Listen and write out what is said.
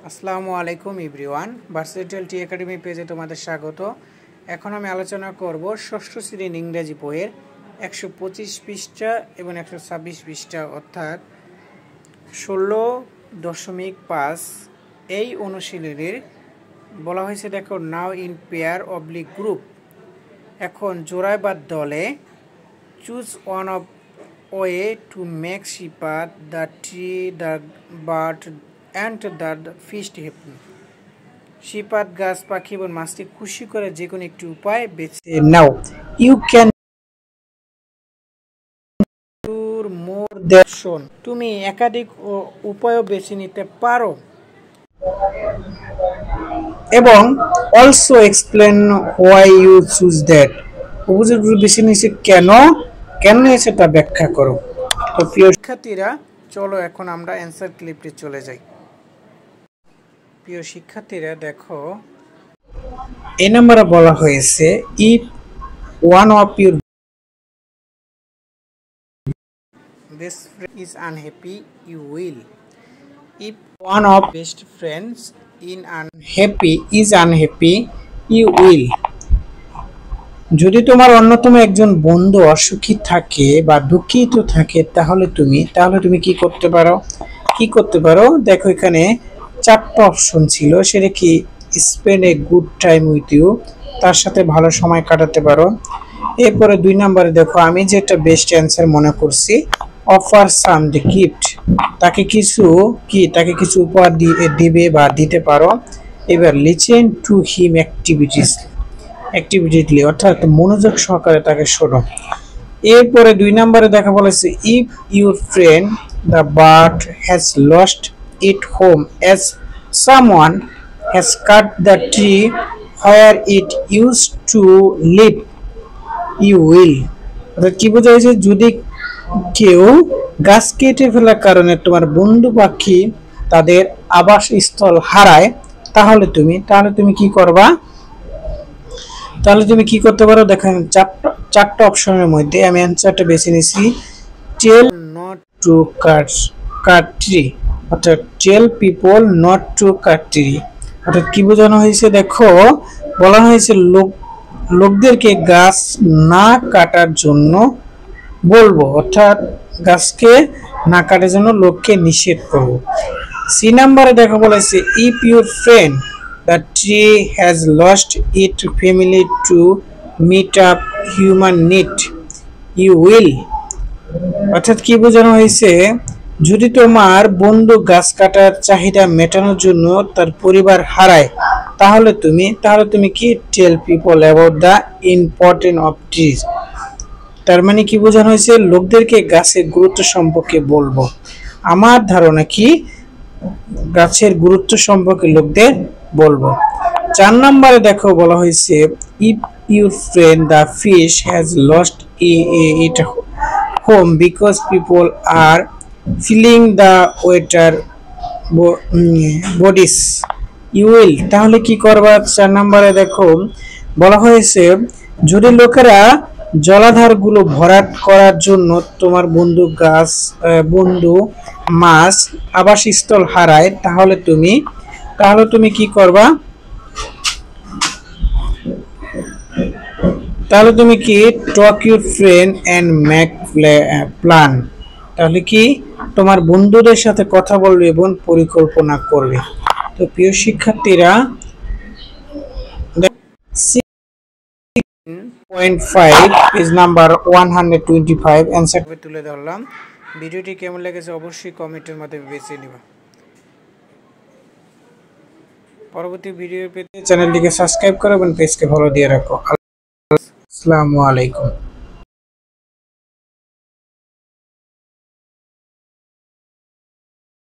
আসসালামু আলাইকুম everyone, versatile টি academy পেজে তোমাদের স্বাগত। এখন আমি আলোচনা করব ষষ্ঠ শ্রেণীর ইংরেজি বইয়ের 125 পৃষ্ঠা এবং 126 পৃষ্ঠা অর্থাৎ 16.5 এই অনুশীলনীর বলা হয়েছে। দেখো, now in pair oblique group, এখন জোড়ায় বা দলে choose one of way to make শিপার the tree the bird and the fish happy. শিপাত গাছ, পাখি এবং মাছটি খুশি করে যে কোনো একটি উপায় বেছে নাও। ইউ ক্যান মোর দ্যান, তুমি একাধিক উপায়ও বেছে নিতে পারো এবং also explain why you choose that, উপযোগগুলো বেছে নিয়েছে কেন নিয়েছে তা ব্যাখ্যা করো। তো প্রিয় শিক্ষার্থীরা, চলো এখন আমরা অ্যান্সার ক্লিপটি চলে যাই। প্রিয় শিক্ষার্থীরা দেখো, এই নাম্বারে বলা হয়েছে if one of your best friend is unhappy you will. If one of best friends is unhappy you will. যদি তোমার অন্যতম একজন বন্ধু অসুখী থাকে বা দুঃখিত থাকে তাহলে তুমি কি করতে পারো। দেখো, এখানে 4টা অপশন ছিল। সেটা কি? Spend a good time with you, তার সাথে ভালো সময় কাটাতে পারো। এরপরে 2 নম্বরে দেখো, আমি যেটা বেস্ট অ্যান্সার মনে করছি, অফার সাম দ্য গিফট, তাকে কিছু উপহার দিবে বা দিতে পারো। এবার লিসেন টু হিম অ্যাক্টিভিটিলি, অর্থাৎ মনোযোগ সহকারে তাকে শোনো। এরপরে 2 নম্বরে দেখা বলেছে if your friend the bird has lost it home as someone has cut the tree where it used to live, you will। অর্থাৎ কি বোঝা হয়েছে? যদি কেউ গাছ কেটে ফেলার কারণে তোমার বন্ধু পাখি তাদের আবাসস্থল হারায় তাহলে তুমি কি করবা? তুমি কি করতে পারো? দেখেন, 4টা অপশনের মধ্যে আমি অ্যান্সারটা বেছে নিয়েছি tell not to cut tree, অর্থাৎ tell people not to cut tree. অর্থাৎ কি বোঝানো হয়েছে? দেখো, বলা হয়েছে লোকদেরকে গাছ না কাটার জন্য বলবো, অর্থাৎ গাছকে না কাটার জন্য লোককে নিষেধ করবো। সি নাম্বারে দেখো বলেছে if your friend the tree has lost it family to meet up human need, you will. অর্থাৎ কি বোঝানো হয়েছে? যদি তোমার বন্ধু গাছ কাটার চাহিদা মেটানোর জন্য তার পরিবার হারায় তাহলে তুমি কি tell people about the importance of trees. তার মানে কি বোঝানো হয়েছে? লোকদেরকে গাছের গুরুত্ব সম্পর্কে বলবো। আমার ধারণা কি গাছের গুরুত্ব সম্পর্কে লোকদের বলবো। 4 নম্বরে দেখো বলা হয়েছে if your friend the fish has lost it home because people are filling the water bodies, you will. তাহলে কি করবা? 4 নম্বরে দেখো বলা হয়েছে যদি লোকেরা জলাধারগুলো ভরাট করার জন্য তোমার বন্ধু মাছ আবাসস্থল হারায় তাহলে তুমি কি করবা? তাহলে তুমি কি talk your friend and make plan, তাহলে কি তোমার বন্ধুদের সাথে কথা বলবে এবং পরিকল্পনা করবে। তো প্রিয় শিক্ষার্থীরা, 6.5 পেজ নাম্বার 125 অ্যান্সার তুলে ধরলাম। ভিডিওটি কেমন লেগেছে অবশ্যই কমেন্টের মাধ্যমে বেছে নিবা। পরবর্তী ভিডিও পেতে চ্যানেলটিকে সাবস্ক্রাইব করো এবং পেজকে ফলো দিয়ে রাখো। আসসালামু আলাইকুম।